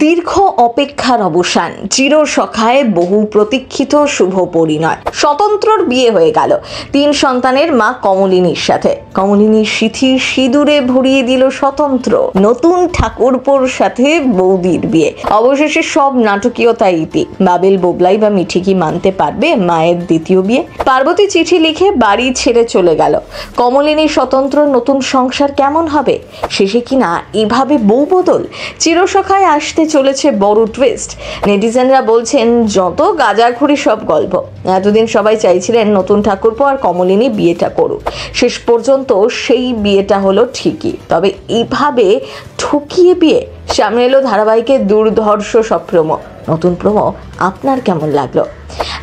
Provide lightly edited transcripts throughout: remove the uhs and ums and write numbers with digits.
দীর্ঘ অপেক্ষার অবসান, চিরসখায় বহু প্রতীক্ষিত শুভ পরিণয়। স্বতন্ত্রর বিয়ে হয়ে গেল 3 সন্তানের মা কমলিনীর সাথে। কমলিনীর সিথি সিঁদুরে ভরিয়ে দিল স্বতন্ত্র। নতুন ঠাকুরপোর সাথে বৌদির বিয়ে। অবশেষে সব নাটকীয়তা ইতি। বাবেল বোবলাই বা মিঠি কি মানতে পারবে মায়ের দ্বিতীয় বিয়ে? পার্বতী চিঠি লিখে বাড়ি ছেড়ে চলে গেল। কমলিনী স্বতন্ত্র নতুন সংসার কেমন হবে? শেষে কিনা এভাবে বউ বদল? চিরসখায় আসতে চলেছে বড় টুইস্ট। নেটিজেনরা বলছেন যত গাঁজাখুরি সব গল্প। এতদিন সবাই চাইছিলেন নতুন ঠাকুরপো আর কমলিনী বিয়েটা করুক। শেষ পর্যন্ত সেই বিয়েটা হলো ঠিকই। তবে এইভাবে ঠকিয়ে বিয়ে? সামনে এলো ধারাবাহিকের দুর্ধর্ষ সব প্রোমো। নতুন প্রোমো আপনার কেমন লাগলো?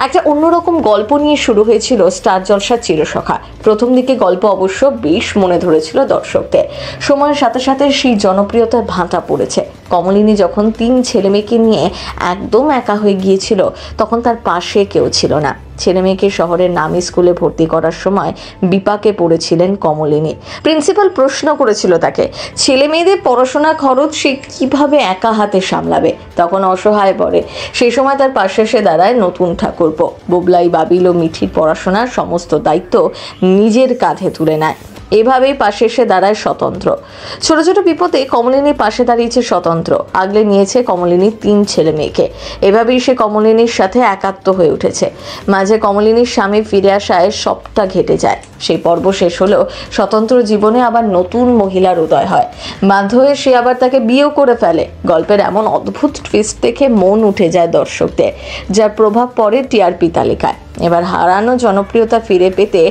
একটা অন্যরকম গল্প নিয়ে শুরু হয়েছিল স্টার জলসার চিরসখা। প্রথম দিকে গল্প অবশ্য বেশ মনে ধরেছিল দর্শকদের। সময়ের সাথে সাথে সেই জনপ্রিয়তার ভাঁটা পড়েছে। কমলিনী যখন 3 ছেলেমেয়েকে নিয়ে একদম একা হয়ে গিয়েছিল, তখন তার পাশে কেউ ছিল না। ছেলেমেয়েকে শহরের নামি স্কুলে ভর্তি করার সময় বিপাকে পড়েছিলেন কমলিনী। প্রিন্সিপাল প্রশ্ন করেছিল তাকে, ছেলে মেয়েদের পড়াশোনা খরচ সে কিভাবে একা হাতে সামলাবে। তখন অসহায় পড়ে। সেই সময় তার পাশে এসে দাঁড়ায় নতুন ঠাকুরপো। বোবলাই, বাবিল ও মিঠির পড়াশোনার সমস্ত দায়িত্ব নিজের কাঁধে তুলে নেয়। এভাবেই পাশে এসে দাঁড়ায় স্বতন্ত্র। ছোট ছোট বিপদে কমলিনীর পাশে দাঁড়িয়েছে স্বতন্ত্র। আগলে নিয়েছে কমলিনীর 3 ছেলে মেয়েকে। এভাবেই সে কমলিনীর সাথে একাত্ম হয়ে উঠেছে। মাঝে কমলিনীর স্বামী ফিরে আসায় সবটা ঘেটে যায়। সেই পর্ব শেষ হলেও স্বতন্ত্র জীবনে আবার নতুন মহিলার উদয় হয়। বাধ্য হয়ে সে আবার তাকে বিয়েও করে ফেলে। গল্পের এমন অদ্ভুত টুইস্ট দেখে মন উঠে যায় দর্শকদের, যার প্রভাব পড়ে টিআরপি তালিকায়। এবার হারানো জনপ্রিয়তা ফিরে পেতে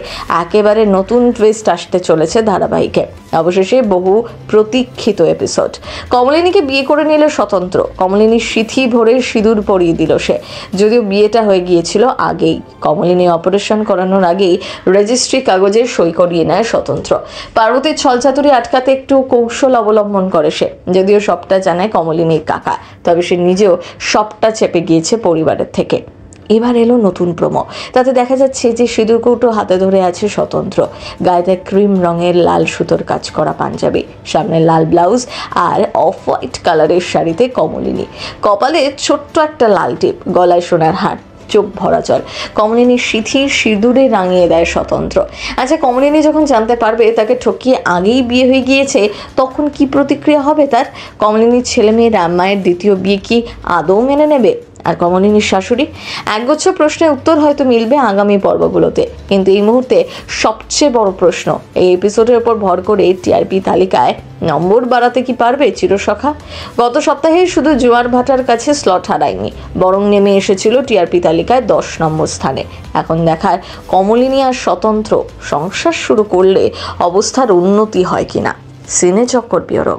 একেবারে নতুন টুইস্ট আসতে চলেছে ধারাবাহিকে। অবশেষে বহু প্রতীক্ষিত এপিসোড। কমলিনীকে বিয়ে করে নিল স্বতন্ত্র। কমলিনীর সিথি ভরে সিঁদুর পরিয়ে দিল সে। যদিও বিয়েটা হয়ে গিয়েছিল আগেই। কমলিনী অপারেশন করানোর আগেই রেজিস্ট্রি কাগজে সই করিয়ে নেয় স্বতন্ত্র। পার্বতীর ছলচাতুরি আটকাতে একটু কৌশল অবলম্বন করে সে। যদিও সবটা জানায় কমলিনীর কাকা, তবে সে নিজেও সবটা চেপে গিয়েছে পরিবারের থেকে। এবার এলো নতুন প্রোমো। তাতে দেখা যাচ্ছে যে সিঁদুর কৌটো হাতে ধরে আছে স্বতন্ত্র। গায়েতে ক্রিম রঙের লাল সুতোর কাজ করা পাঞ্জাবি, সামনে লাল ব্লাউজ আর অফ হোয়াইট কালারের শাড়িতে কমলিনী। কপালে ছোট্ট একটা লাল টিপ, গলায় সোনার হার, চোখ ভরা জল। কমলিনীর সিথি সিঁদুরে রাঙিয়ে দেয় স্বতন্ত্র। আচ্ছা, কমলিনী যখন জানতে পারবে তাকে ঠকিয়ে আগেই বিয়ে হয়ে গিয়েছে, তখন কি প্রতিক্রিয়া হবে তার? কমলিনীর ছেলেমেয়েরা মায়ের দ্বিতীয় বিয়ে কি আদৌ মেনে নেবে? আর কমলিনীর শাশুড়ি? একগুচ্ছ প্রশ্নের উত্তর হয়তো মিলবে আগামী পর্বগুলোতে। কিন্তু এই মুহূর্তে সবচেয়ে বড় প্রশ্ন, এই এপিসোডের উপর ভর করে টিআরপি তালিকায় নম্বর বাড়াতে কি পারবে চিরসখা? গত সপ্তাহে শুধু জোয়ার ভাটার কাছে স্লট হারায়নি, বরং নেমে এসেছিল টিআরপি তালিকায় 10 নম্বর স্থানে। এখন দেখার কমলিনী আর স্বতন্ত্র সংসার শুরু করলে অবস্থার উন্নতি হয় কিনা। সিনে চক্কর ব্যুরো।